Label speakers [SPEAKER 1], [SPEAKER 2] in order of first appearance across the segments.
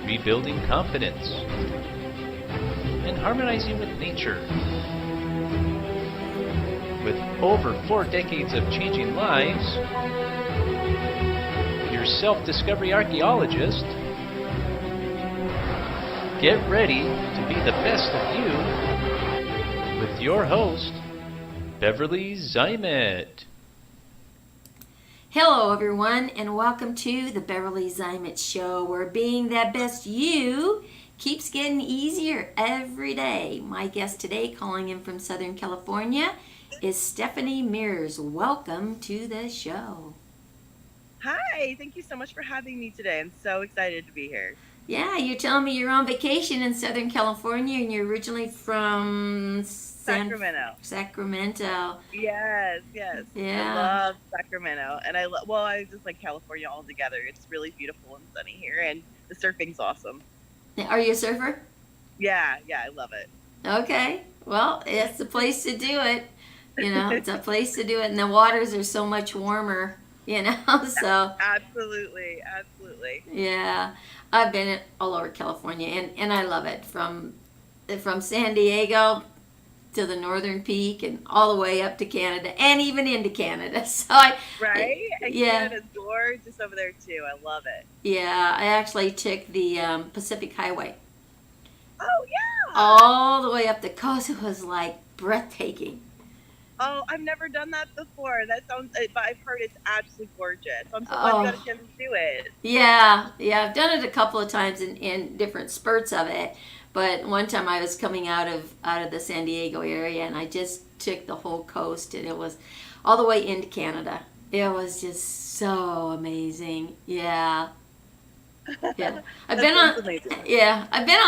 [SPEAKER 1] rebuilding confidence, and harmonizing with nature. With over 4 decades of changing lives, your self-discovery archaeologist, get ready to be the best of you with your host, Beverly Zymet.
[SPEAKER 2] Hello everyone, and welcome to the Beverly Zymet Show, where being that best you keeps getting easier every day. My guest today, calling in from Southern California, is Stephanie Mearse. Welcome to the show.
[SPEAKER 3] Hi, thank you so much for having me today. I'm so excited to be here.
[SPEAKER 2] Yeah, you're telling me you're on vacation in Southern California, and you're originally from
[SPEAKER 3] Sacramento.
[SPEAKER 2] Sacramento.
[SPEAKER 3] Yes.
[SPEAKER 2] Yeah.
[SPEAKER 3] I love Sacramento, and I just like California altogether. It's really beautiful and sunny here, and the surfing's awesome.
[SPEAKER 2] Are you a surfer?
[SPEAKER 3] Yeah, I love it.
[SPEAKER 2] Okay, well, it's the place to do it. It's a place to do it, and the waters are so much warmer, so.
[SPEAKER 3] Absolutely.
[SPEAKER 2] Yeah, I've been all over California, and I love it, from San Diego to the Northern Peak and all the way up to Canada and even into Canada. So
[SPEAKER 3] Canada's gorgeous over there too. I love it.
[SPEAKER 2] Yeah, I actually took the Pacific Highway.
[SPEAKER 3] Oh yeah.
[SPEAKER 2] All the way up the coast. It was like breathtaking.
[SPEAKER 3] Oh, I've never done that before. But I've heard it's absolutely gorgeous. I'm so glad you got a chance to do it.
[SPEAKER 2] Yeah, I've done it a couple of times in different spurts of it. But one time I was coming out of the San Diego area, and I just took the whole coast, and it was all the way into Canada. It was just so amazing. Yeah. I've been on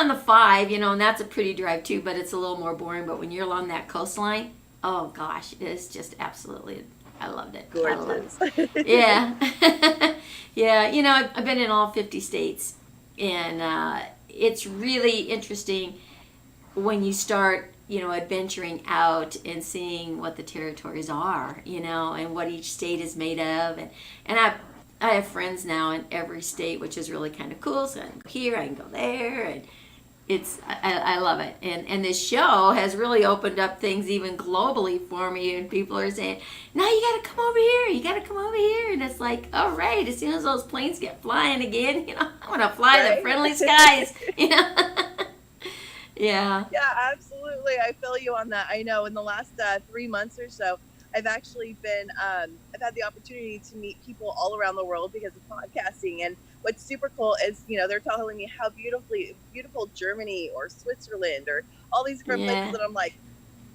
[SPEAKER 2] the 5, and that's a pretty drive too, but it's a little more boring. But when you're along that coastline, oh gosh, it's just absolutely, I loved it.
[SPEAKER 3] Gorgeous.
[SPEAKER 2] Yeah. Yeah, I've been in all 50 states, and it's really interesting when you start, adventuring out and seeing what the territories are, and what each state is made of. And I have friends now in every state, which is really kind of cool. So I can go here, I can go there, and I love it. And this show has really opened up things even globally for me, and people are saying, no, you got to come over here, and it's like, all right, as soon as those planes get flying again, I'm going to fly the friendly skies. Yeah,
[SPEAKER 3] absolutely. I feel you on that. I know in the last 3 months or so, I've actually been, I've had the opportunity to meet people all around the world because of podcasting. And what's super cool is, they're telling me how beautiful Germany or Switzerland or all these different places. And I'm like,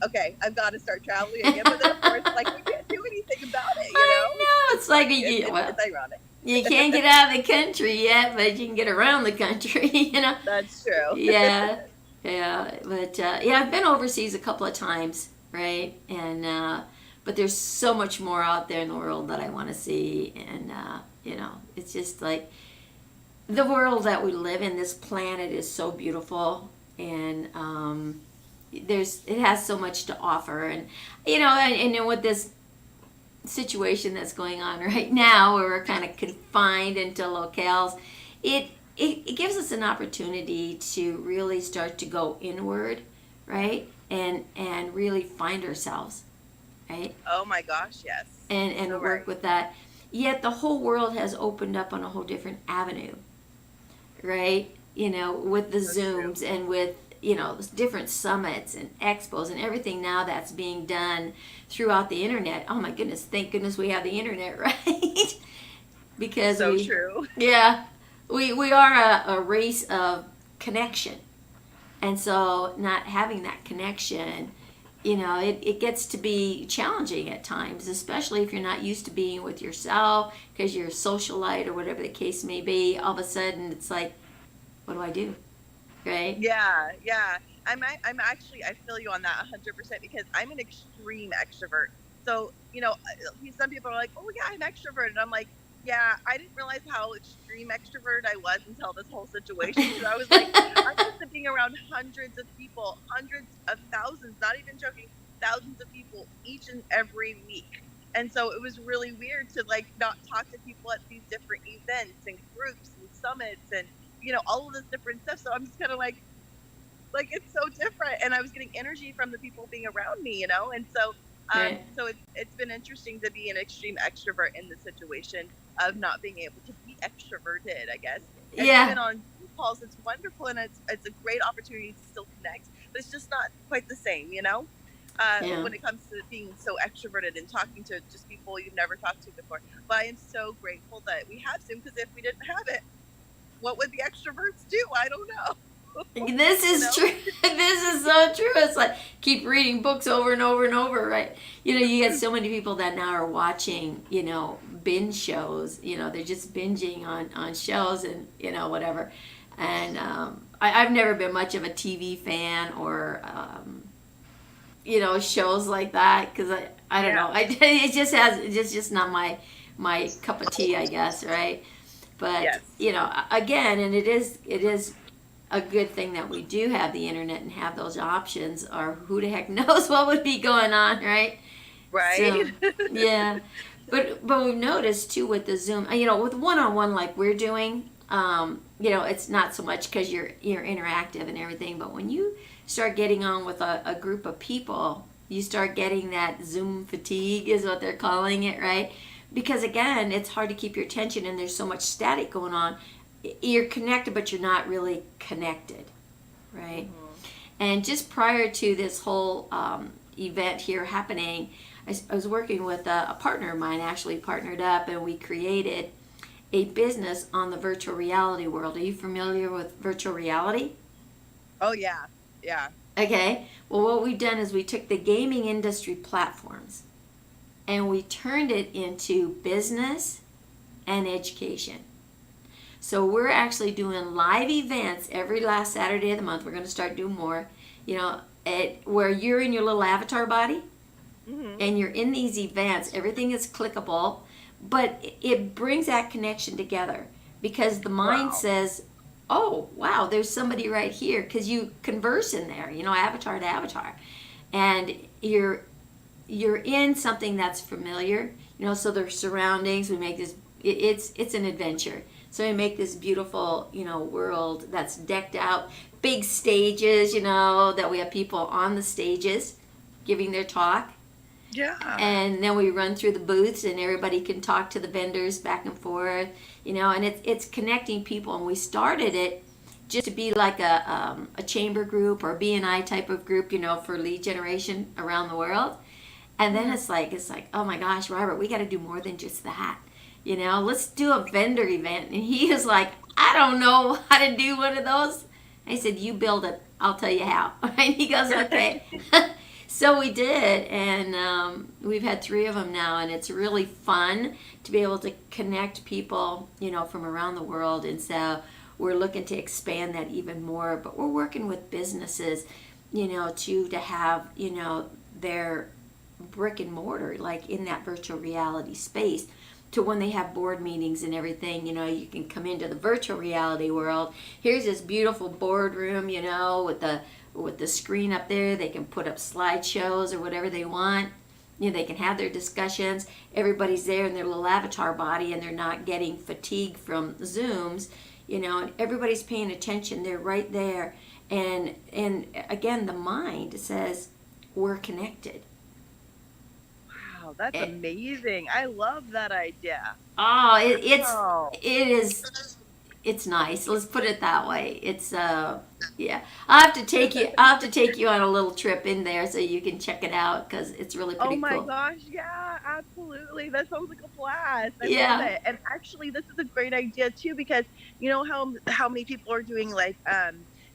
[SPEAKER 3] okay, I've got to start traveling again. But then, of course, we can't do anything about it,
[SPEAKER 2] I know. It's like,
[SPEAKER 3] it's ironic.
[SPEAKER 2] You can't get out of the country yet, but you can get around the country,
[SPEAKER 3] That's true.
[SPEAKER 2] Yeah. But, I've been overseas a couple of times, right? And, but there's so much more out there in the world that I want to see. And, it's just like the world that we live in, this planet is so beautiful. And it has so much to offer. And, and with this situation that's going on right now, where we're kind of confined into locales, it gives us an opportunity to really start to go inward, right? And really find ourselves. Right?
[SPEAKER 3] Oh my gosh, yes.
[SPEAKER 2] And
[SPEAKER 3] so
[SPEAKER 2] work with that. Yet the whole world has opened up on a whole different avenue, right? With the Zooms
[SPEAKER 3] true.
[SPEAKER 2] And with, different summits and expos and everything now that's being done throughout the internet. Oh my goodness, thank goodness we have the internet, right? Because
[SPEAKER 3] true.
[SPEAKER 2] Yeah, we are a race of connection. And so not having that connection, it gets to be challenging at times, especially if you're not used to being with yourself because you're a socialite or whatever the case may be. All of a sudden, it's like, what do I do? Right?
[SPEAKER 3] Yeah. I'm actually, I feel you on that 100% because I'm an extreme extrovert. So, some people are like, oh yeah, I'm extroverted. And I'm like, yeah, I didn't realize how extreme extrovert I was until this whole situation. So I was like, I'm used to being around hundreds of people, hundreds of thousands, not even joking, thousands of people each and every week. And so it was really weird to not talk to people at these different events and groups and summits and all of this different stuff. So I'm just kind of like it's so different, and I was getting energy from the people being around me, and
[SPEAKER 2] Right.
[SPEAKER 3] so it's been interesting to be an extreme extrovert in the situation of not being able to be extroverted, I guess. And
[SPEAKER 2] Yeah.
[SPEAKER 3] even on Zoom calls, it's wonderful, and it's a great opportunity to still connect, but it's just not quite the same.
[SPEAKER 2] Yeah.
[SPEAKER 3] When it comes to being so extroverted and talking to just people you've never talked to before. But I am so grateful that we have Zoom, because if we didn't have it, what would the extroverts do? I don't know.
[SPEAKER 2] This
[SPEAKER 3] you
[SPEAKER 2] is
[SPEAKER 3] know?
[SPEAKER 2] true. This is so true. It's like keep reading books over and over and over, right? You get so many people that now are watching, binge shows. They're just binging on shows and whatever. And I've never been much of a TV fan or shows like that because I don't
[SPEAKER 3] Yeah.
[SPEAKER 2] know. It's just not my cup of tea, I guess, right? But
[SPEAKER 3] Yes.
[SPEAKER 2] again, and it is a good thing that we do have the internet and have those options, or who the heck knows what would be going on, right? So,
[SPEAKER 3] Right.
[SPEAKER 2] yeah. But we've noticed too with the Zoom, with one-on-one like we're doing, it's not so much because you're interactive and everything, but when you start getting on with a group of people, you start getting that Zoom fatigue is what they're calling it, right? Because again, it's hard to keep your attention and there's so much static going on. You're connected, but you're not really connected, right? And just prior to this whole event here happening, I was working with a partner of mine, actually partnered up, and we created a business on the virtual reality world. Are you familiar with virtual reality?
[SPEAKER 3] Oh yeah. Yeah.
[SPEAKER 2] Okay. Well, what we've done is we took the gaming industry platforms and we turned it into business and education. So we're actually doing live events every last Saturday of the month. We're going to start doing more, where you're in your little avatar body and you're in these events. Everything is clickable, but it brings that connection together because the mind
[SPEAKER 3] Wow.
[SPEAKER 2] says, oh, wow, there's somebody right here, because you converse in there, avatar to avatar. And you're in something that's familiar, so their surroundings. We make this. It's an adventure. So we make this beautiful, world that's decked out, big stages, that we have people on the stages giving their talk.
[SPEAKER 3] Yeah.
[SPEAKER 2] And then we run through the booths and everybody can talk to the vendors back and forth, and it's connecting people. And we started it just to be like a chamber group or BNI type of group, for lead generation around the world. And then it's like, oh my gosh, Robert, we got to do more than just that. Let's do a vendor event. And he is like, I don't know how to do one of those. I said, you build it. I'll tell you how. And he goes, okay. So we did. And we've had 3 of them now. And it's really fun to be able to connect people, from around the world. And so we're looking to expand that even more. But we're working with businesses, to have, their brick and mortar, like in that virtual reality space, to when they have board meetings and everything, you can come into the virtual reality world. Here's this beautiful boardroom, with the screen up there. They can put up slideshows or whatever they want. They can have their discussions. Everybody's there in their little avatar body, and they're not getting fatigue from Zooms, and everybody's paying attention. They're right there. And again, the mind says, we're connected.
[SPEAKER 3] Wow, that's amazing. I love that idea.
[SPEAKER 2] Oh,
[SPEAKER 3] Wow.
[SPEAKER 2] it's nice. Let's put it that way. It's yeah. I'll have to take you on a little trip in there so you can check it out because it's really
[SPEAKER 3] Oh
[SPEAKER 2] pretty
[SPEAKER 3] my
[SPEAKER 2] cool.
[SPEAKER 3] gosh, yeah, absolutely. That sounds like a blast. I
[SPEAKER 2] Yeah.
[SPEAKER 3] love it. And actually, this is a great idea too, because you know how many people are doing like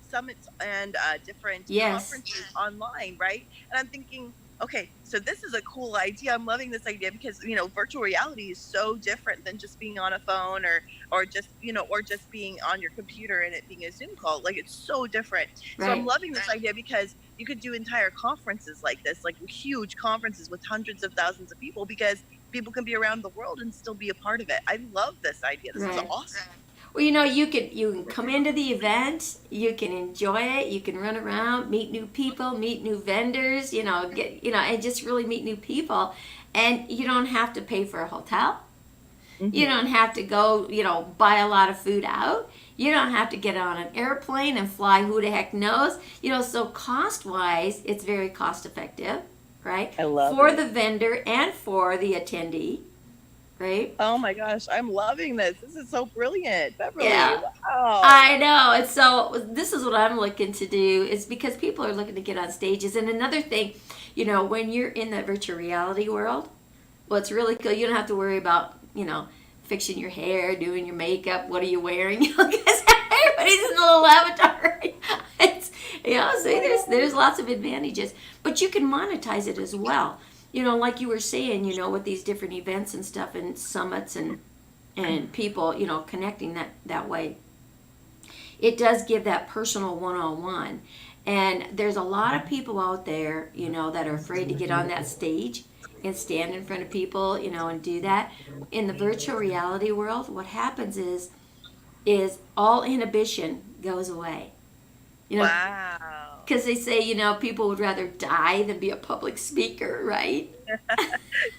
[SPEAKER 3] summits and different
[SPEAKER 2] Yes.
[SPEAKER 3] conferences online, right? And I'm thinking, okay, so this is a cool idea. I'm loving this idea because virtual reality is so different than just being on a phone or just being on your computer and it being a Zoom call. Like it's so different. So I'm
[SPEAKER 2] Right.
[SPEAKER 3] loving this idea because you could do entire conferences like this, like huge conferences with hundreds of thousands of people, because people can be around the world and still be a part of it. I love this idea. This is
[SPEAKER 2] Right.
[SPEAKER 3] awesome.
[SPEAKER 2] Well, you can come into the event, you can enjoy it, you can run around, meet new people, meet new vendors, and just really meet new people, and you don't have to pay for a hotel. You don't have to go, buy a lot of food out. You don't have to get on an airplane and fly who the heck knows. So cost-wise, it's very cost-effective, right?
[SPEAKER 3] I love
[SPEAKER 2] for
[SPEAKER 3] it.
[SPEAKER 2] the vendor and for the attendee, right?
[SPEAKER 3] Oh my gosh, I'm loving this. This is so brilliant, Beverly.
[SPEAKER 2] Yeah.
[SPEAKER 3] Wow.
[SPEAKER 2] I know. And so this is what I'm looking to do, is because people are looking to get on stages. And another thing, when you're in the virtual reality world, well, it's really cool. You don't have to worry about, fixing your hair, doing your makeup, what are you wearing? Because everybody's in a little avatar. It's, so there's lots of advantages. But you can monetize it as well. Like you were saying, with these different events and stuff and summits and people, connecting that way. It does give that personal one-on-one. And there's a lot of people out there, that are afraid to get on that stage and stand in front of people, and do that. In the virtual reality world, what happens is all inhibition goes away.
[SPEAKER 3] Wow.
[SPEAKER 2] Because they say, people would rather die than be a public speaker, right?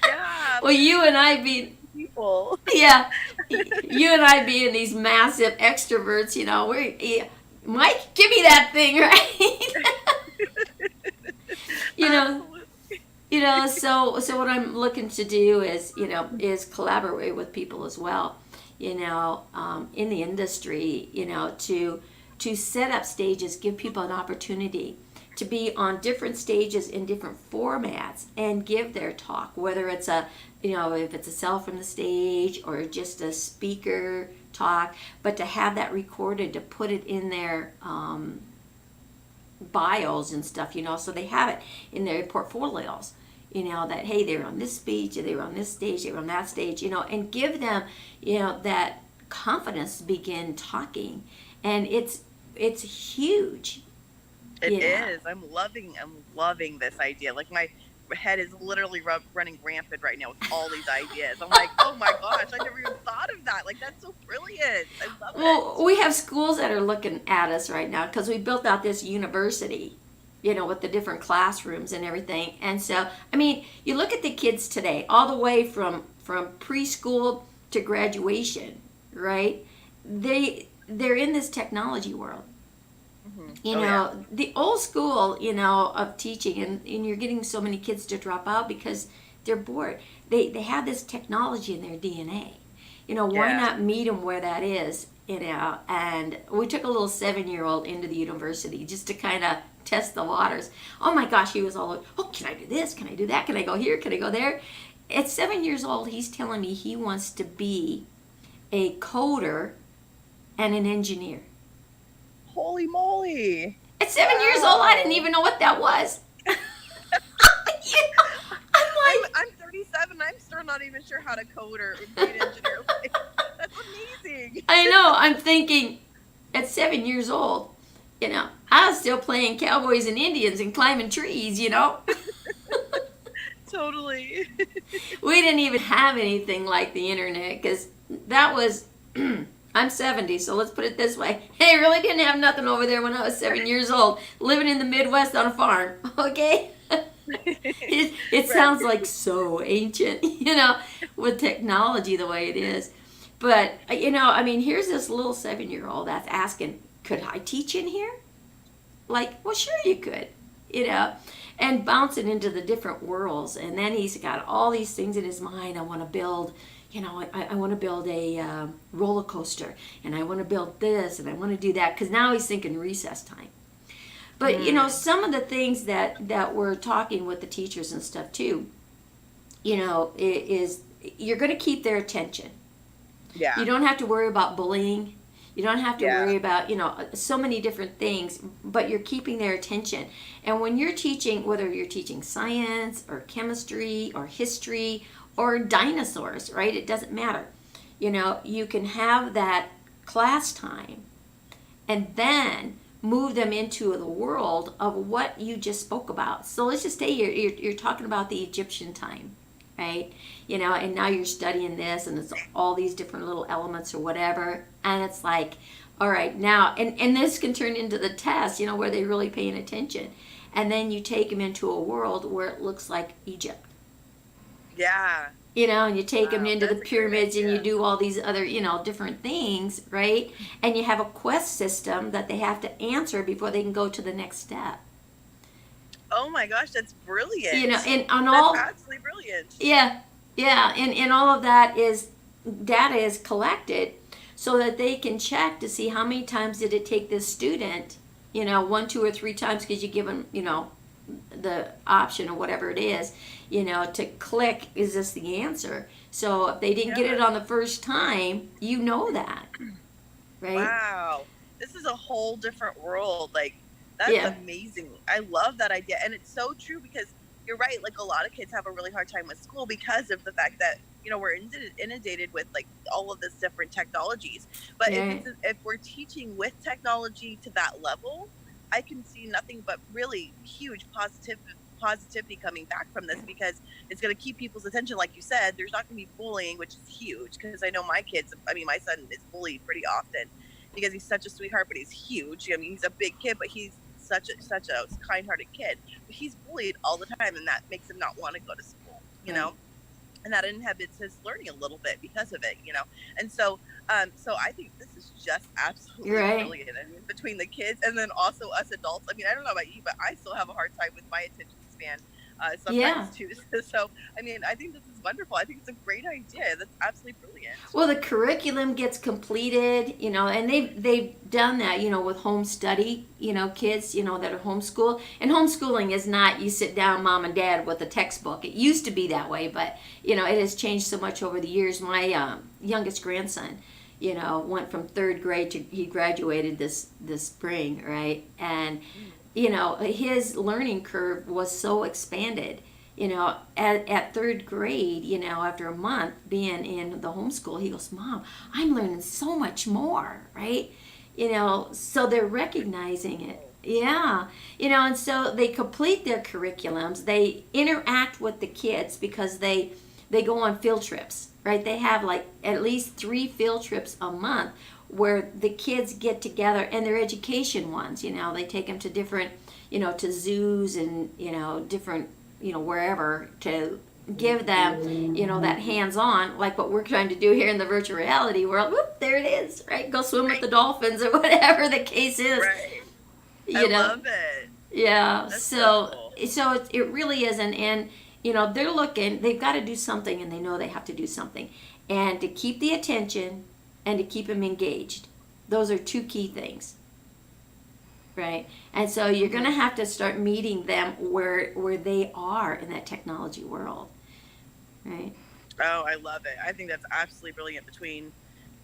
[SPEAKER 3] Yeah.
[SPEAKER 2] Well, you and I being
[SPEAKER 3] people.
[SPEAKER 2] Yeah, you and I being these massive extroverts, Mike, give me that thing, right? So what I'm looking to do is collaborate with people as well, in the industry, to set up stages, give people an opportunity to be on different stages in different formats and give their talk, whether it's if it's a self from the stage or just a speaker talk, but to have that recorded, to put it in their bios and stuff, so they have it in their portfolios, that, hey, they were on this speech, they were on this stage, they were on that stage, and give them, that confidence to begin talking. And it's huge.
[SPEAKER 3] It is. I'm loving this idea. Like, my head is literally running rampant right now with all these ideas. I'm like, oh my gosh, I never even thought of that. Like, that's so brilliant. I love it.
[SPEAKER 2] Well, we have schools that are looking at us right now because we built out this university, with the different classrooms and everything. And so, you look at the kids today, all the way from preschool to graduation, right? They're in this technology world. The old school, of teaching, and you're getting so many kids to drop out because they're bored. They have this technology in their DNA. Why not meet them where that is, and we took a little 7-year-old into the university just to kind of test the waters. Oh my gosh, he was all like, oh, can I do this? Can I do that? Can I go here? Can I go there? At 7 years old, he's telling me he wants to be a coder and an engineer.
[SPEAKER 3] Holy moly.
[SPEAKER 2] At 7 years old, I didn't even know what that was.
[SPEAKER 3] I'm 37. I'm still not even sure how to code or be an engineer. That's amazing.
[SPEAKER 2] I know. I'm thinking, at 7 years old, I was still playing cowboys and Indians and climbing trees,
[SPEAKER 3] Totally.
[SPEAKER 2] We didn't even have anything like the internet, because that was... I'm 70, so let's put it this way. Hey, really didn't have nothing over there when I was 7 years old, living in the Midwest on a farm, okay? It sounds like so ancient, with technology the way it is. But, here's this little 7-year-old that's asking, could I teach in here? Like, well, sure you could, and bouncing into the different worlds. And then he's got all these things in his mind. I want to build... I want to build a roller coaster, and I want to build this, and I want to do that, because now he's thinking recess time. But, some of the things that we're talking with the teachers and stuff, too, is you're going to keep their attention.
[SPEAKER 3] Yeah.
[SPEAKER 2] You don't have to worry about bullying. You don't have to worry about, so many different things, but you're keeping their attention. And when you're teaching, whether you're teaching science or chemistry or history or dinosaurs, right? It doesn't matter. You can have that class time and then move them into the world of what you just spoke about. So let's just say you're talking about the Egyptian time, right? And now you're studying this, and it's all these different little elements or whatever. And it's like, all right, now, and this can turn into the test, where they're really paying attention. And then you take them into a world where it looks like Egypt.
[SPEAKER 3] Yeah.
[SPEAKER 2] and you take them
[SPEAKER 3] Wow,
[SPEAKER 2] into the
[SPEAKER 3] that's a great
[SPEAKER 2] pyramids and you
[SPEAKER 3] idea.
[SPEAKER 2] do all these other, different things, right? And you have a quest system that they have to answer before they can go to the next step.
[SPEAKER 3] Oh my gosh, that's brilliant.
[SPEAKER 2] And on
[SPEAKER 3] That's
[SPEAKER 2] all,
[SPEAKER 3] absolutely brilliant.
[SPEAKER 2] yeah, yeah, and all of that is data is collected so that they can check to see how many times did it take this student, one, two, or three times because you give them, the option or whatever it is, to click, is this the answer? So if they didn't get it
[SPEAKER 3] Yeah.
[SPEAKER 2] on the first time, you know that, right?
[SPEAKER 3] Wow. This is a whole different world. Like, that's
[SPEAKER 2] Yeah,
[SPEAKER 3] amazing. I love that idea. And it's so true because you're right. Like, a lot of kids have a really hard time with school because of the fact that, we're inundated with like all of this different technologies. But
[SPEAKER 2] yeah,
[SPEAKER 3] if we're teaching with technology to that level, I can see nothing but really huge positivity coming back from this, because it's going to keep people's attention. Like you said, there's not going to be bullying, which is huge, because I know my kids, my son is bullied pretty often because he's such a sweetheart, but he's huge. I mean, he's a big kid, but he's such a kind-hearted kid, but he's bullied all the time, and that makes him not want to go to school, and that inhibits his learning a little bit because of it, and so I think this is just absolutely
[SPEAKER 2] you're right.
[SPEAKER 3] brilliant. I mean, between the kids and then also us adults. I mean, I don't know about you, but I still have a hard time with my attention span
[SPEAKER 2] Yeah.
[SPEAKER 3] sometimes too. So, I mean, I think this is wonderful. I think it's a great idea. That's absolutely brilliant.
[SPEAKER 2] Well, the curriculum gets completed, and they've done that, with home study, kids, that are homeschooled. And homeschooling is not you sit down, mom and dad, with a textbook. It used to be that way, but it has changed so much over the years. My youngest grandson, went from third grade to he graduated this spring, right? And his learning curve was so expanded. At third grade, after a month being in the homeschool, he goes, Mom, I'm learning so much more, right? So they're recognizing it. Yeah. And so they complete their curriculums. They interact with the kids because they go on field trips, right? They have like at least 3 field trips a month where the kids get together, and their education ones, they take them to different, to zoos and, different, wherever, to give them, that hands-on, like what we're trying to do here in the virtual reality world. Whoop, there it is, right? Go swim with the dolphins or whatever the case is.
[SPEAKER 3] Right.
[SPEAKER 2] You
[SPEAKER 3] I
[SPEAKER 2] know?
[SPEAKER 3] love it.
[SPEAKER 2] Yeah.
[SPEAKER 3] That's
[SPEAKER 2] So
[SPEAKER 3] cool.
[SPEAKER 2] it really isn't, and they're looking. They've got to do something, and they know they have to do something, and to keep the attention and to keep them engaged. Those are 2 key things. Right. And so you're going to have to start meeting them where they are in that technology world. Right.
[SPEAKER 3] Oh, I love it. I think that's absolutely brilliant. Between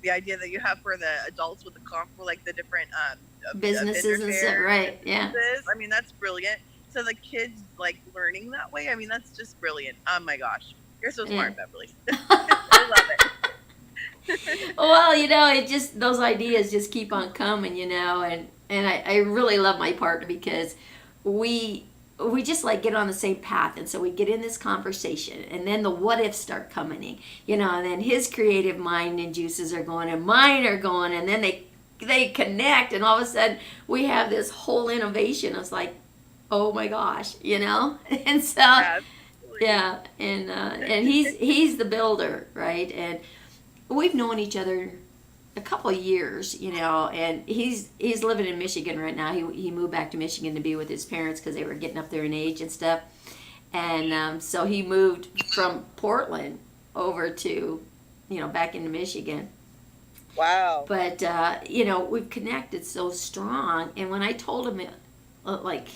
[SPEAKER 3] the idea that you have for the adults with for like the different
[SPEAKER 2] Businesses
[SPEAKER 3] vendor
[SPEAKER 2] and stuff.
[SPEAKER 3] fairs
[SPEAKER 2] Right. Yeah.
[SPEAKER 3] businesses. I mean, that's brilliant. So the kids like learning that way. I mean, that's just brilliant. Oh my gosh, you're so smart,
[SPEAKER 2] Yeah.
[SPEAKER 3] Beverly. I love it.
[SPEAKER 2] Well, it just those ideas just keep on coming, and I really love my partner because we just like get on the same path, and so we get in this conversation, and then the what ifs start coming in, and then his creative mind and juices are going, and mine are going, and then they connect, and all of a sudden we have this whole innovation. It's like, oh my gosh, and so
[SPEAKER 3] Absolutely.
[SPEAKER 2] yeah, and he's the builder, right? And we've known each other a couple of years, and he's living in Michigan right now. He moved back to Michigan to be with his parents because they were getting up there in age and stuff. And so he moved from Portland over to, back into Michigan.
[SPEAKER 3] Wow.
[SPEAKER 2] But, we've connected so strong. And when I told him, like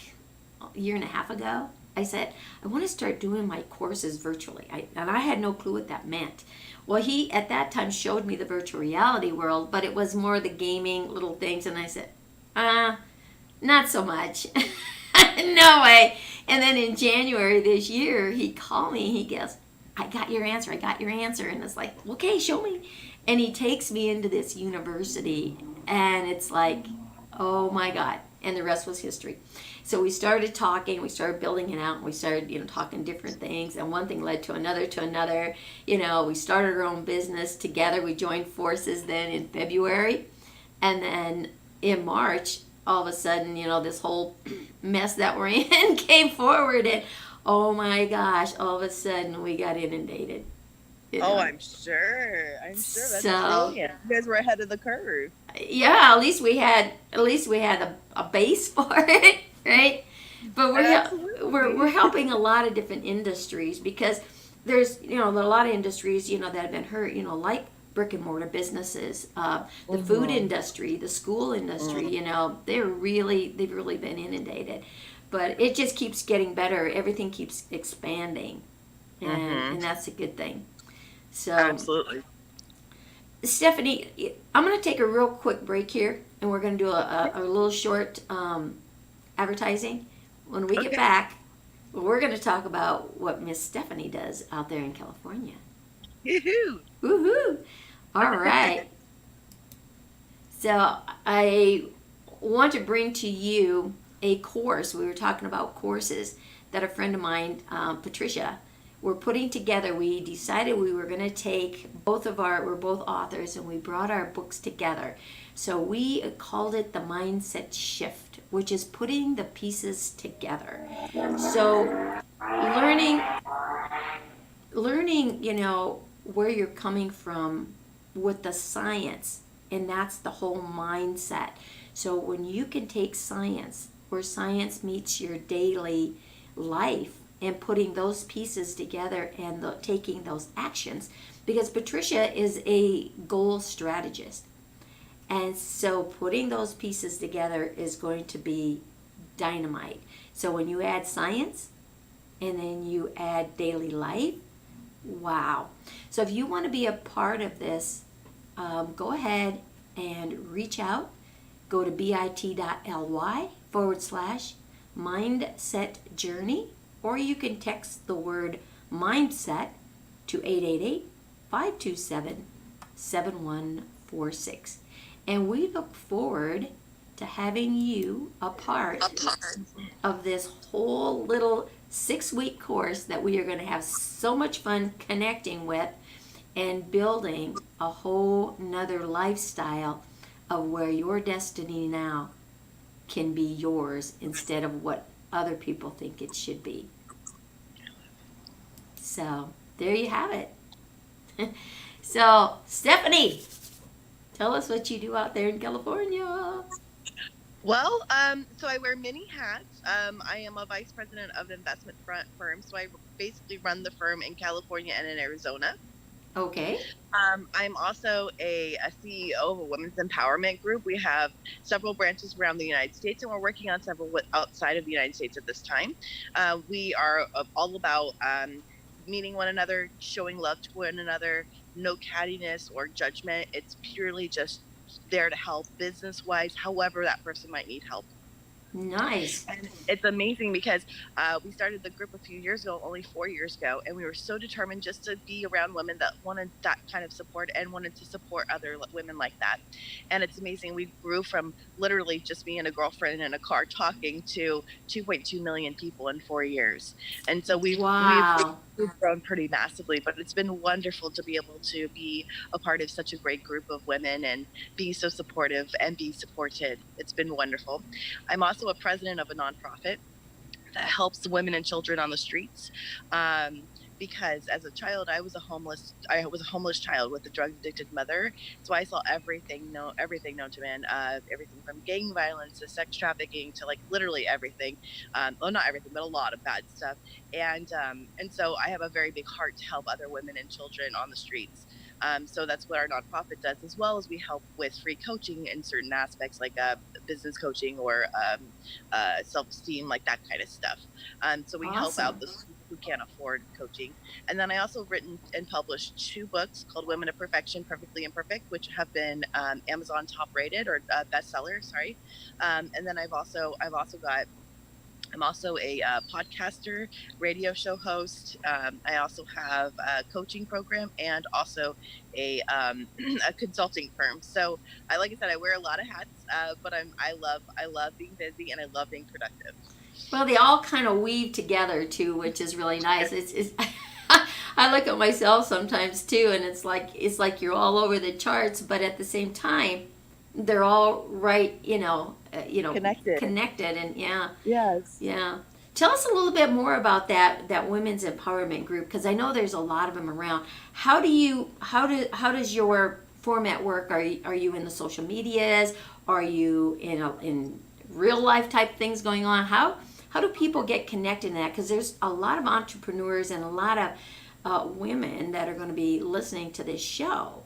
[SPEAKER 2] a year and a half ago, I said, I want to start doing my courses virtually. And I had no clue what that meant. Well, he, at that time, showed me the virtual reality world, but it was more the gaming little things. And I said, not so much. No way. And then in January this year, he called me. He goes, I got your answer. And it's like, okay, show me. And he takes me into this university. And it's like, oh, my God. And the rest was history. So we started talking, we started building it out, and we started, talking different things, and one thing led to another, we started our own business together. We joined forces then in February, and then in March, all of a sudden, this whole mess that we're in came forward, and oh my gosh, all of a sudden we got inundated. You
[SPEAKER 3] Oh,
[SPEAKER 2] know.
[SPEAKER 3] I'm sure. I'm sure. That's
[SPEAKER 2] So
[SPEAKER 3] brilliant. You guys were ahead of the curve.
[SPEAKER 2] yeah, at least we had a base for it, right? But we're
[SPEAKER 3] Absolutely.
[SPEAKER 2] helping a lot of different industries because there's a lot of industries that have been hurt, like brick and mortar businesses, the food
[SPEAKER 3] Mm-hmm.
[SPEAKER 2] industry, the school industry.
[SPEAKER 3] Mm.
[SPEAKER 2] They've really been inundated, but it just keeps getting better. Everything keeps expanding, and
[SPEAKER 3] Mm-hmm.
[SPEAKER 2] and that's a good thing. So
[SPEAKER 3] Absolutely.
[SPEAKER 2] Stephanie, I'm going to take a real quick break here, and we're going to do a little short advertising. When we get
[SPEAKER 3] Okay.
[SPEAKER 2] back, we're going to talk about what Miss Stephanie does out there in California.
[SPEAKER 3] Yoo-hoo.
[SPEAKER 2] Woohoo! All right. So I want to bring to you a course. We were talking about courses that a friend of mine, Patricia, we're putting together. We decided we were going to take we're both authors, and we brought our books together. So we called it the Mindset Shift, which is putting the pieces together. So learning, where you're coming from with the science, and that's the whole mindset. So when you can take science, where science meets your daily life, and putting those pieces together and taking those actions, because Patricia is a goal strategist, and so putting those pieces together is going to be dynamite. So when you add science and then you add daily life, wow. So if you want to be a part of this, go ahead and reach out. Go to bit.ly/mindset journey, or you can text the word mindset to 888-527-7146. And we look forward to having you a part of this whole little 6-week course that we are going to have so much fun connecting with and building a whole nother lifestyle of where your destiny now can be yours instead of what other people think it should be. So there you have it. So Stephanie, tell us what you do out there in California.
[SPEAKER 3] Well, so I wear many hats. I am a vice president of an investment firm, so I basically run the firm in California and in Arizona.
[SPEAKER 2] Okay.
[SPEAKER 3] I'm also a CEO of a women's empowerment group. We have several branches around the United States, and we're working on several outside of the United States at this time. We are all about meeting one another, showing love to one another, no cattiness or judgment. It's purely just there to help business wise, however that person might need help.
[SPEAKER 2] Nice.
[SPEAKER 3] And it's amazing because we started the group a few years ago, only 4 years ago, and we were so determined just to be around women that wanted that kind of support and wanted to support other women like that. And it's amazing. We grew from literally just me and a girlfriend in a car talking to 2.2 million people in 4 years. And so we've
[SPEAKER 2] Wow.
[SPEAKER 3] grown pretty massively, but it's been wonderful to be able to be a part of such a great group of women and be so supportive and be supported. It's been wonderful. I'm also a president of a nonprofit that helps women and children on the streets. Because as a child, I was a homeless child with a drug addicted mother. So I saw everything known to man, everything from gang violence to sex trafficking to like literally everything. Well, not everything, but a lot of bad stuff. And so I have a very big heart to help other women and children on the streets. So that's what our nonprofit does, as well as we help with free coaching in certain aspects, like business coaching or self-esteem, like that kind of stuff. So we help out
[SPEAKER 2] Awesome.
[SPEAKER 3] those people who can't afford coaching. And then I also written and published 2 books called Women of Perfection, Perfectly Imperfect, which have been Amazon top rated or bestseller. Sorry. And then I'm also a podcaster, radio show host. I also have a coaching program and also a consulting firm. So like I said, I wear a lot of hats, but I love being busy and I love being productive.
[SPEAKER 2] Well, they all kind of weave together too, which is really nice. It's I look at myself sometimes too, and it's like you're all over the charts, but at the same time, they're all right,
[SPEAKER 3] Connected.
[SPEAKER 2] connected, and yeah,
[SPEAKER 3] Yes.
[SPEAKER 2] yeah. Tell us a little bit more about that women's empowerment group, because I know there's a lot of them around. How does your format work? Are you in the social medias? Are you in real life type things going on? How do people get connected in that? Because there's a lot of entrepreneurs and a lot of women that are going to be listening to this show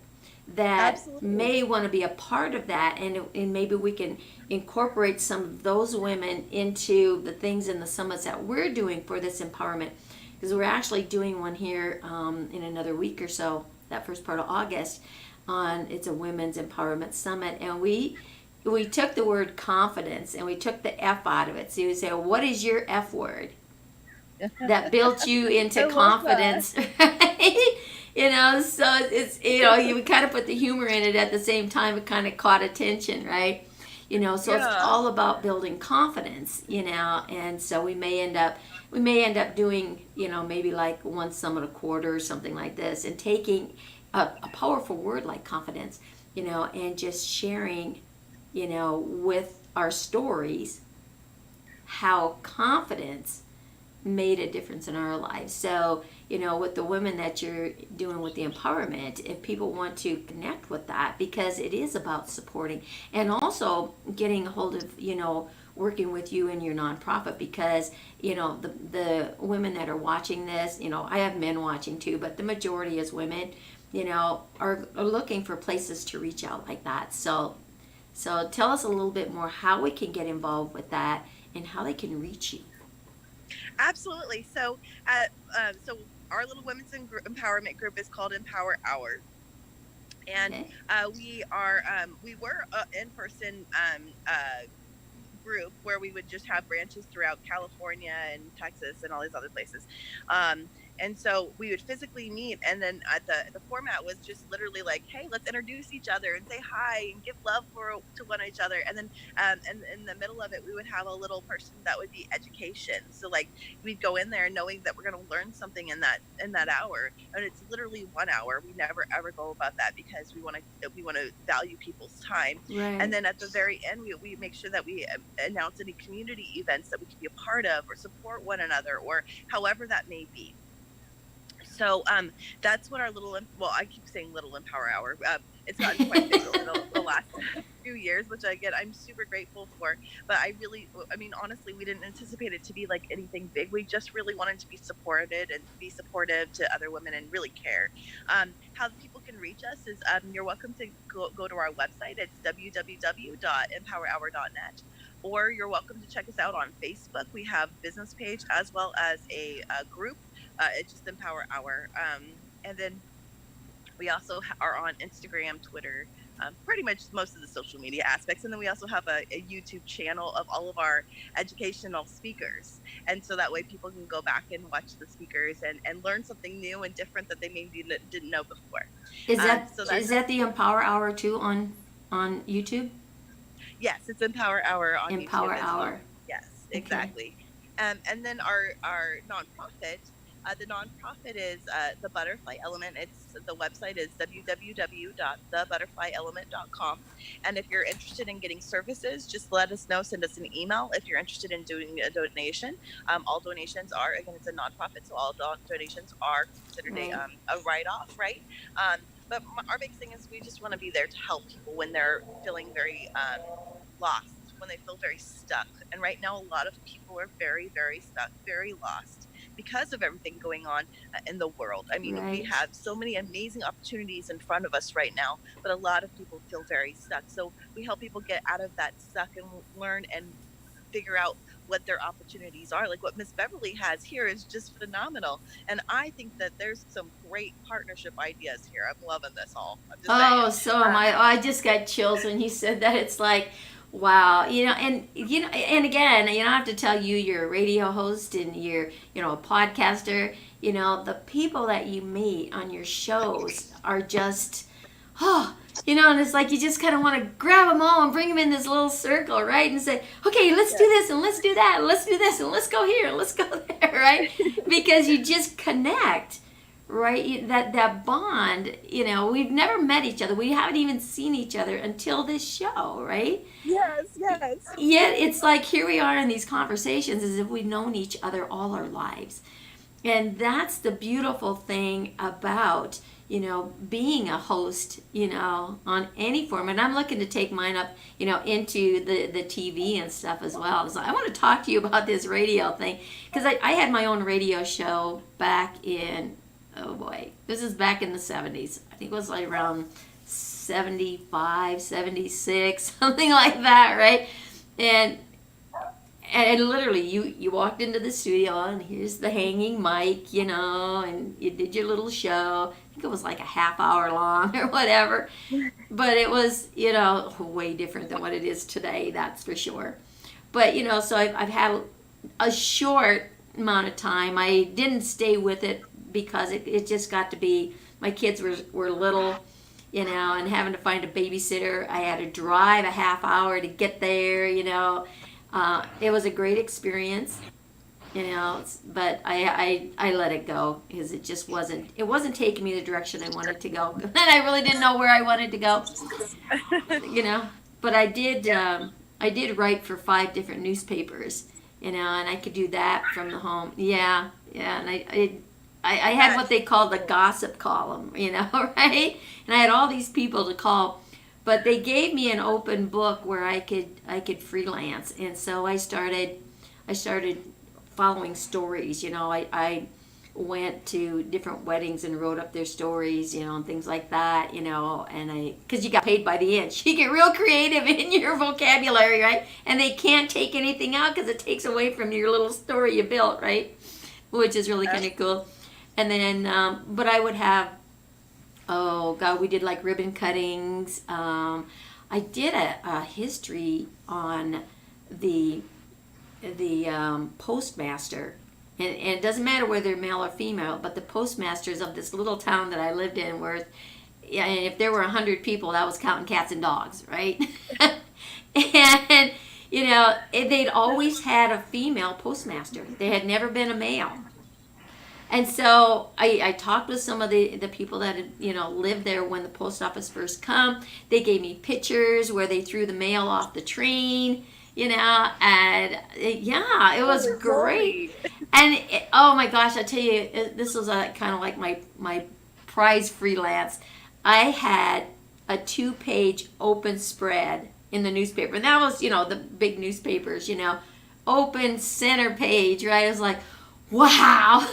[SPEAKER 2] that
[SPEAKER 3] Absolutely.
[SPEAKER 2] may want to be a part of that, and maybe we can incorporate some of those women into the things in the summits that we're doing for this empowerment, because we're actually doing one here in another week or so, that first part of August, it's a women's empowerment summit, and we took the word confidence and we took the F out of it. So you say, well, what is your F word that built you into confidence? Right? So it's, you kind of put the humor in it at the same time. It kind of caught attention, right? So it's all about building confidence, and so we may end up doing, maybe like one summit a quarter or something like this, and taking a powerful word like confidence, and just sharing, with our stories, how confidence made a difference in our lives. So, with the women that you're doing with the empowerment, if people want to connect with that, because it is about supporting and also getting a hold of, working with you and your nonprofit, because, the women that are watching this, I have men watching too, but the majority is women, are looking for places to reach out like that. So tell us a little bit more how we can get involved with that and how they can reach you.
[SPEAKER 3] Absolutely. So, so our little women's empowerment group is called Empower Hour, and
[SPEAKER 2] Okay.
[SPEAKER 3] we were in person group where we would just have branches throughout California and Texas and all these other places. And so we would physically meet, and then the format was just literally like, hey, let's introduce each other and say hi and give love to one each other. And then and in the middle of it, we would have a little person that would be education. So like we'd go in there knowing that we're going to learn something in that hour, and it's literally 1 hour. We never ever go about that because we want to value people's time.
[SPEAKER 2] Right.
[SPEAKER 3] And then at the very end, we make sure that we announce any community events that we can be a part of or support one another, or however that may be. So that's what our I keep saying Little Empower Hour. It's gotten quite big over the last few years, which I'm super grateful for. But honestly, we didn't anticipate it to be like anything big. We just really wanted to be supported and be supportive to other women and really care. How people can reach us is you're welcome to go to our website. It's www.empowerhour.net. Or you're welcome to check us out on Facebook. We have a business page as well as a group. It's just Empower Hour. And then we also are on Instagram, Twitter, pretty much most of the social media aspects. And then we also have a YouTube channel of all of our educational speakers. And so that way people can go back and watch the speakers and learn something new and different that they maybe didn't know before.
[SPEAKER 2] Is that the Empower Hour too on YouTube?
[SPEAKER 3] Yes, it's Empower Hour on
[SPEAKER 2] Empower
[SPEAKER 3] YouTube.
[SPEAKER 2] Hour.
[SPEAKER 3] Yes, exactly. Okay. And then our nonprofit, the nonprofit is the Butterfly Element. The website is www.thebutterflyelement.com. And if you're interested in getting services, just let us know. Send us an email if you're interested in doing a donation. All donations are, again, it's a nonprofit, so all donations are considered a write-off, right? But our big thing is we just want to be there to help people when they're feeling very lost, when they feel very stuck. And right now, a lot of people are very, very stuck, very lost because of everything going on in the world. I mean,
[SPEAKER 2] Right.
[SPEAKER 3] We have so many amazing opportunities in front of us right now, but a lot of people feel very stuck. So we help people get out of that stuck and learn and figure out what their opportunities are. Like what Miss Beverly has here is just phenomenal. And I think that there's some great partnership ideas here. I'm loving this all. I'm just saying.
[SPEAKER 2] So am I. I just got chills when you said that. It's like, wow, and again, I have to tell you, you're a radio host and you're, a podcaster. The people that you meet on your shows are just, and it's like you just kind of want to grab them all and bring them in this little circle, right? And say, okay, let's do this and let's do that and let's do this and let's go here and let's go there, right? Because you just connect, right? That bond, we've never met each other. We haven't even seen each other until this show, right?
[SPEAKER 3] Yes, yes.
[SPEAKER 2] Yet it's like here we are in these conversations as if we've known each other all our lives. And that's the beautiful thing about, being a host, on any form. And I'm looking to take mine up, into the TV and stuff as well. So I want to talk to you about this radio thing because I had my own radio show back in, oh boy, this is back in the 70s. I think it was like around 75, 76, something like that, right? And literally, you walked into the studio, and here's the hanging mic, and you did your little show. I think it was like a half hour long or whatever. But it was, way different than what it is today, that's for sure. But, so I've had a short amount of time. I didn't stay with it because it just got to be, my kids were little, and having to find a babysitter. I had to drive a half hour to get there, it was a great experience, but I let it go because it just wasn't taking me the direction I wanted to go. And I really didn't know where I wanted to go, But I did write for 5 different newspapers, and I could do that from the home. Yeah, and I had what they called the gossip column, right? And I had all these people to call. But they gave me an open book where I could freelance, and so I started following stories. I went to different weddings and wrote up their stories, and things like that. And because you got paid by the inch, you get real creative in your vocabulary, right? And they can't take anything out because it takes away from your little story you built, right? Which is really kind of cool. And then, but I would have. Oh God, we did like ribbon cuttings. I did a history on the postmaster, and it doesn't matter whether they're male or female, but the postmasters of this little town that I lived in were, yeah, and if there were 100 people, that was counting cats and dogs, right? And they'd always had a female postmaster. There had never been a male. And so I talked with some of the people that had, lived there when the post office first come. They gave me pictures where they threw the mail off the train, and yeah, it was great. And oh my gosh, I tell you, this was kind of like my prize freelance. I had a 2-page open spread in the newspaper. And that was, the big newspapers, open center page, right? It was like, wow.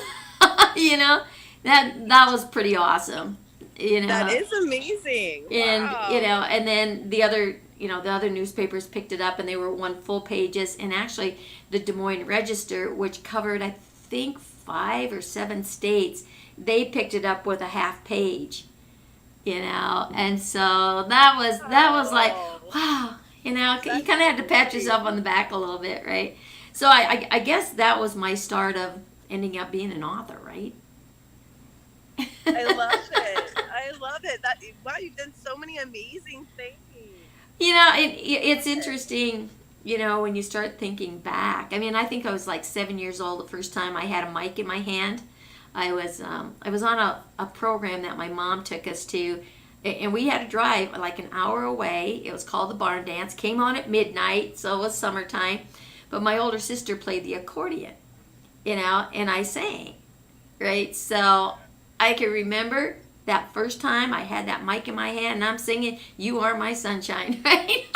[SPEAKER 2] That was pretty awesome.
[SPEAKER 3] That is amazing.
[SPEAKER 2] And
[SPEAKER 3] wow.
[SPEAKER 2] And then the other newspapers picked it up, and they were 1 full pages. And actually, the Des Moines Register, which covered I think 5 or 7 states, they picked it up with a half page. And so that was like, wow. You kind of had to pat yourself on the back a little bit, right? So I guess that was my start of ending up being an author, right?
[SPEAKER 3] I love it. Wow, you've done so many amazing things.
[SPEAKER 2] It's interesting, when you start thinking back. I mean, I think I was like 7 years old the first time I had a mic in my hand. I was on a program that my mom took us to, and we had to drive like an hour away. It was called the Barn Dance. Came on at midnight, so it was summertime. But my older sister played the accordion. And I sang, right? So I can remember that first time I had that mic in my hand and I'm singing, "You Are My Sunshine," right?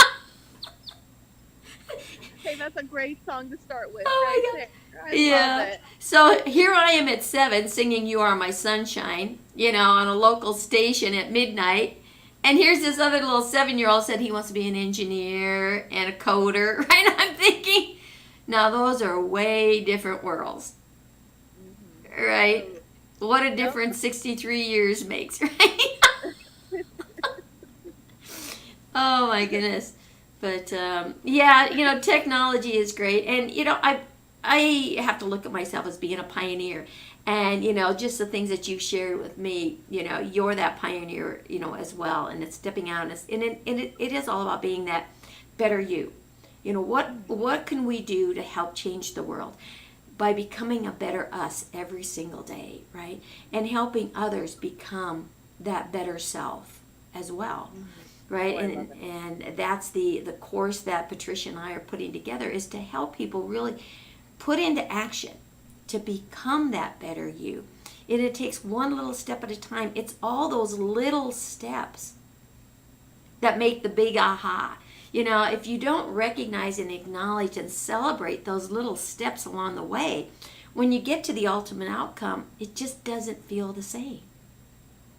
[SPEAKER 3] Hey, that's a great song to start with.
[SPEAKER 2] Oh my God.
[SPEAKER 3] I love it.
[SPEAKER 2] So here I am at 7 singing "You Are My Sunshine," on a local station at midnight. And here's this other little 7-year-old said he wants to be an engineer and a coder, right? And I'm thinking, now those are way different worlds, right? What a difference 63 years makes, right? Oh my goodness. But technology is great. And, I have to look at myself as being a pioneer. And, just the things that you've shared with me, you're that pioneer, as well. And it's stepping out. And it is all about being that better you. What can we do to help change the world? by becoming a better us every single day, right? And helping others become that better self as well. Right, and that's the course that Patricia and I are putting together, is to help people really put into action to become that better you. And it takes one little step at a time. It's all those little steps that make the big aha. If you don't recognize and acknowledge and celebrate those little steps along the way, when you get to the ultimate outcome, it just doesn't feel the same.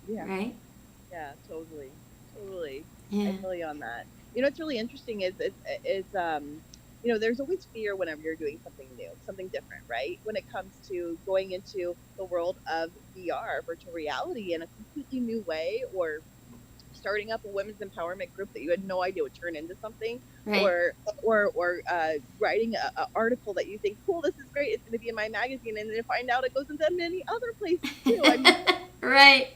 [SPEAKER 3] Yeah.
[SPEAKER 2] Right?
[SPEAKER 3] Yeah, totally. Totally.
[SPEAKER 2] Yeah.
[SPEAKER 3] I feel you on that. What's really interesting is there's always fear whenever you're doing something new, something different, right? When it comes to going into the world of VR, virtual reality, in a completely new way, or starting up a women's empowerment group that you had no idea would turn into something,
[SPEAKER 2] Right.
[SPEAKER 3] or writing an article that you think, cool, this is great, it's going to be in my magazine, and then you find out it goes into many other places too. I mean,
[SPEAKER 2] right.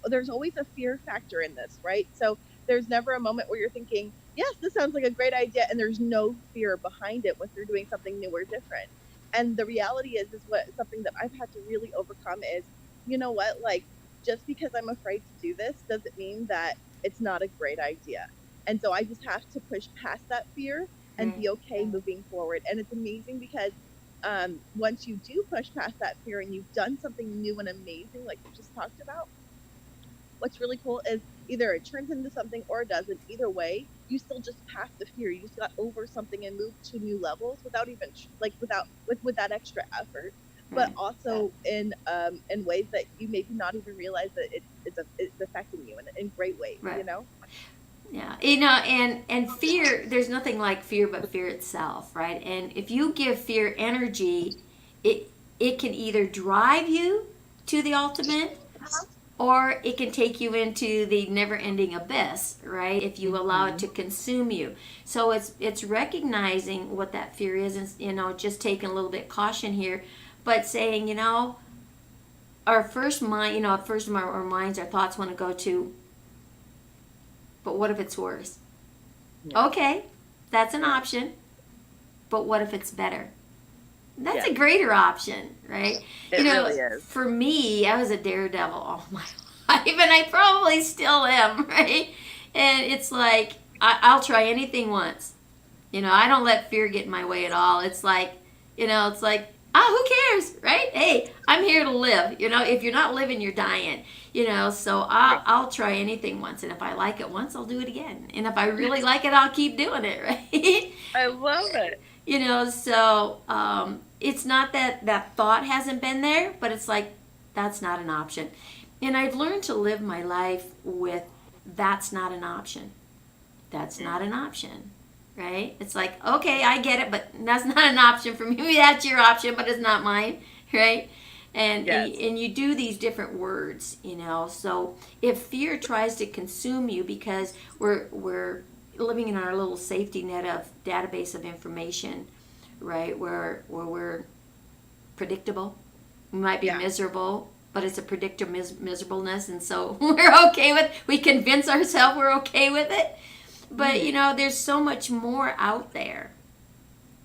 [SPEAKER 3] There's always a fear factor in this, right? So there's never a moment where you're thinking, yes, this sounds like a great idea, and there's no fear behind it when you're doing something new or different. And the reality is what something that I've had to really overcome is, like, just because I'm afraid to do this doesn't mean that it's not a great idea. And so I just have to push past that fear and be okay moving forward. And it's amazing because once you do push past that fear and you've done something new and amazing, like you just talked about, what's really cool is either it turns into something or it doesn't. Either way, you still just pass the fear. You just got over something and moved to new levels without even with that extra effort. But also in ways that you maybe not even realize that it's affecting you in great ways.
[SPEAKER 2] Right.
[SPEAKER 3] Yeah,
[SPEAKER 2] and fear, there's nothing like fear but fear itself, right? And if you give fear energy, it can either drive you to the ultimate, or it can take you into the never-ending abyss, right? If you allow it to consume you. So it's recognizing what that fear is, and just taking a little bit caution here, but saying, our first mind, our minds, our thoughts want to go to, but what if it's worse? Yeah. Okay, that's an option. But what if it's better? That's a greater option, right?
[SPEAKER 3] It really is.
[SPEAKER 2] For me, I was a daredevil all my life, and I probably still am, right? And it's like, I'll try anything once. I don't let fear get in my way at all. It's like, who cares, right? Hey, I'm here to live. If you're not living, you're dying. So I'll try anything once, and if I like it once, I'll do it again. And if I really like it, I'll keep doing it, right?
[SPEAKER 3] I love it.
[SPEAKER 2] So it's not that thought hasn't been there, but it's like, that's not an option. And I've learned to live my life with, that's not an option. That's not an option. Right? It's like, okay, I get it, but that's not an option for me. Maybe that's your option, but it's not mine, right? And you do these different words, So if fear tries to consume you because we're living in our little safety net of database of information, right? Where we're predictable, we might be miserable, but it's a predictor miserableness, and so we're okay with. We convince ourselves we're okay with it. But, there's so much more out there,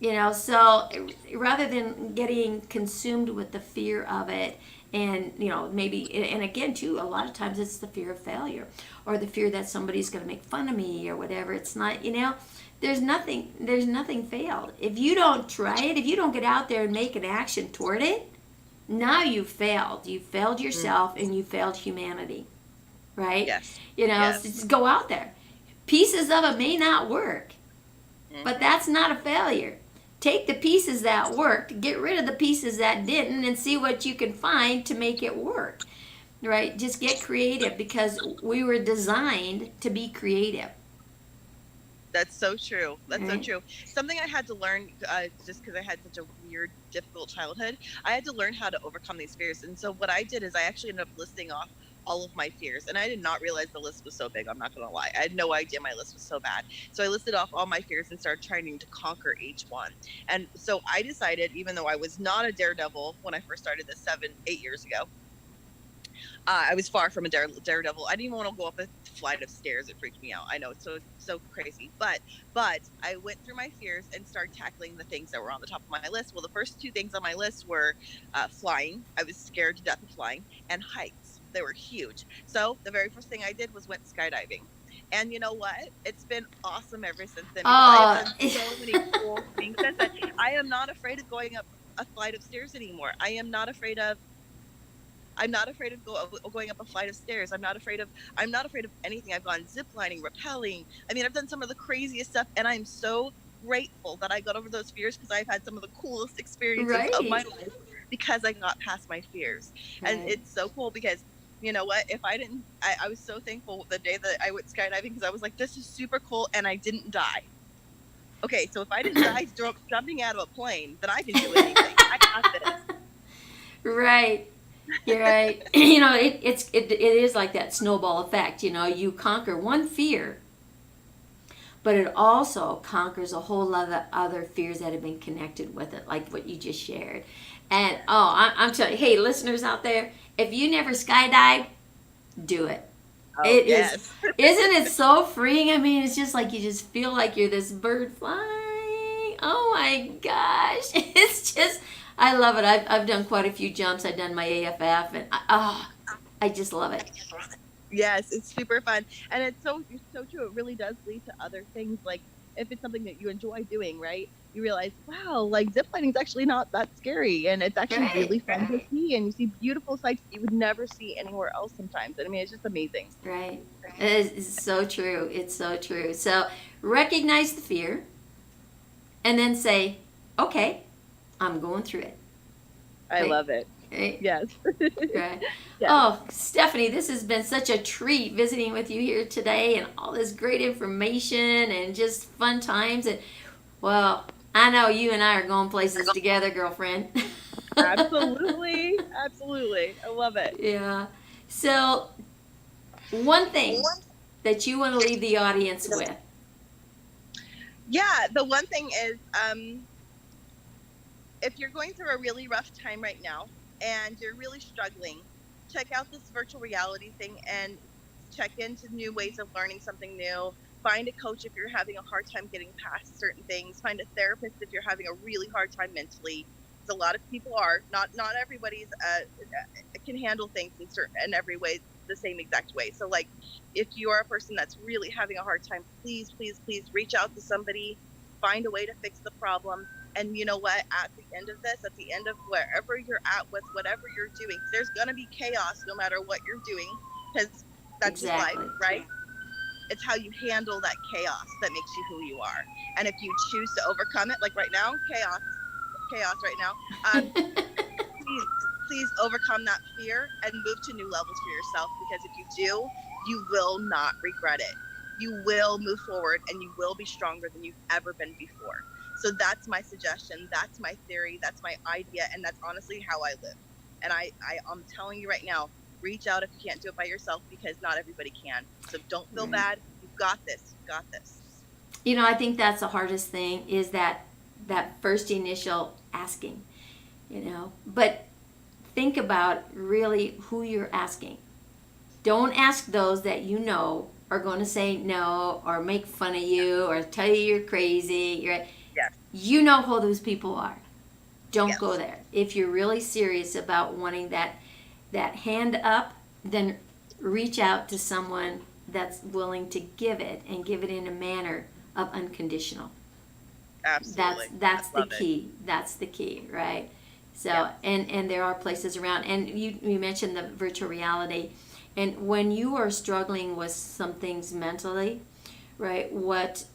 [SPEAKER 2] so rather than getting consumed with the fear of it and, maybe, and again, too, a lot of times it's the fear of failure or the fear that somebody's going to make fun of me or whatever. It's not, there's nothing failed. If you don't try it, if you don't get out there and make an action toward it, now you've failed. You failed yourself and you failed humanity, right?
[SPEAKER 3] Yes.
[SPEAKER 2] So just go out there. Pieces of it may not work, but that's not a failure. Take the pieces that worked, get rid of the pieces that didn't, and see what you can find to make it work, right? Just get creative, because we were designed to be creative.
[SPEAKER 3] That's so true. That's so true. Something I had to learn, just because I had such a weird, difficult childhood, I had to learn how to overcome these fears. And so what I did is I actually ended up listing off all of my fears, and I did not realize the list was so big. I'm not gonna lie, I had no idea my list was so bad. So I listed off all my fears and started trying to conquer each one. And so I decided, even though I was not a daredevil when I first started this 7-8 years ago, I was far from a daredevil. I didn't even want to go up a flight of stairs. It freaked me out. I know it's so crazy, but I went through my fears and started tackling the things that were on the top of my list. Well, the first two things on my list were flying. I was scared to death of flying, and heights. They were huge. So the very first thing I did was went skydiving. And you know what? It's been awesome ever since then, because I've done so many cool things since then. I am not afraid of going up a flight of stairs anymore. I'm not afraid of going up a flight of stairs. I'm not afraid of anything. I've gone ziplining, rappelling. I mean, I've done some of the craziest stuff, and I'm so grateful that I got over those fears, because I've had some of the coolest experiences of my life because I got past my fears. Right. And it's so cool, because you know what? If I didn't, I was so thankful the day that I went skydiving, because I was like, this is super cool, and I didn't die. Okay, so if I didn't die jumping out of a plane, then I can do anything. I got this.
[SPEAKER 2] Right. You're right. You know, it is like that snowball effect. You know, you conquer one fear, but it also conquers a whole lot of other fears that have been connected with it, like what you just shared. And I'm telling you, hey, listeners out there, if you never skydive, do it.
[SPEAKER 3] Oh, yes.
[SPEAKER 2] Isn't it so freeing? I mean, it's just like you just feel like you're this bird flying. Oh my gosh. It's just, I love it. I've done quite a few jumps. I've done my AFF, and I just love it.
[SPEAKER 3] Yes, it's super fun. And it's so true. It really does lead to other things. Like, if it's something that you enjoy doing, right? You realize, wow, like ziplining is actually not that scary, and it's actually really fun to see, and you see beautiful sights that you would never see anywhere else sometimes. And I mean, it's just amazing.
[SPEAKER 2] Right. It's so true. It's so true. So recognize the fear, and then say, okay, I'm going through it.
[SPEAKER 3] I love it.
[SPEAKER 2] Right?
[SPEAKER 3] Yes.
[SPEAKER 2] Right. Yes. Oh, Stephanie, this has been such a treat visiting with you here today, and all this great information and just fun times. And well, I know you and I are going places together, girlfriend.
[SPEAKER 3] Absolutely. Absolutely. I love it.
[SPEAKER 2] Yeah. So, one thing that you want to leave the audience with.
[SPEAKER 3] Yeah, the one thing is, if you're going through a really rough time right now and you're really struggling, check out this virtual reality thing and check into new ways of learning something new. Find a coach if you're having a hard time getting past certain things. Find a therapist if you're having a really hard time mentally. Because a lot of people are not everybody's can handle things in every way the same exact way. So like, if you are a person that's really having a hard time, please reach out to somebody. Find a way to fix the problem. And you know what? At the end of this, at the end of wherever you're at with whatever you're doing, there's gonna be chaos no matter what you're doing, because that's just life, right? It's how you handle that chaos that makes you who you are. And if you choose to overcome it, like right now, chaos right now, please overcome that fear and move to new levels for yourself, because if you do, you will not regret it. You will move forward, and you will be stronger than you've ever been before. So that's my suggestion, that's my theory, that's my idea, and that's honestly how I live. And I'm telling you right now, reach out if you can't do it by yourself, because not everybody can. So don't feel bad. You've got this. You've got this.
[SPEAKER 2] You know, I think that's the hardest thing, is that first initial asking, you know. But think about really who you're asking. Don't ask those that you know are going to say no or make fun of you or tell you you're crazy. Yes. You know who those people are. Don't go there. If you're really serious about wanting that hand up, then reach out to someone that's willing to give it, and give it in a manner of unconditional.
[SPEAKER 3] Absolutely.
[SPEAKER 2] That's the key. That's the key, right? So, and there are places around, and you mentioned the virtual reality, and when you are struggling with some things mentally, right? What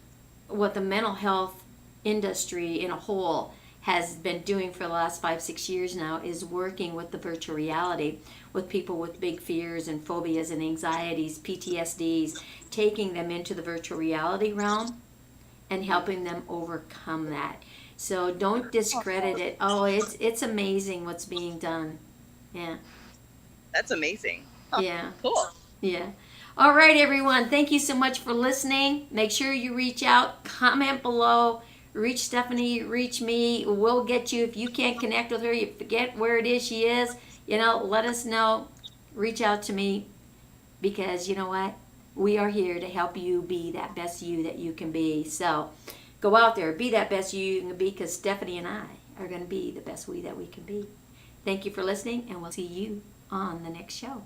[SPEAKER 2] the mental health industry in a whole has been doing for the last 5-6 years now is working with the virtual reality with people with big fears and phobias and anxieties, PTSDs, taking them into the virtual reality realm and helping them overcome that. So don't discredit it. Oh, it's amazing what's being done. Yeah.
[SPEAKER 3] That's amazing. Oh,
[SPEAKER 2] yeah.
[SPEAKER 3] Cool.
[SPEAKER 2] Yeah. All right, everyone. Thank you so much for listening. Make sure you reach out, comment below, reach Stephanie, reach me. We'll get you. If you can't connect with her, you forget where it is she is, let us know. reach out to me, because you know what? We are here to help you be that best you that you can be. So go out there, be that best you can be, because Stephanie and I are going to be the best we that we can be. Thank you for listening, and we'll see you on the next show.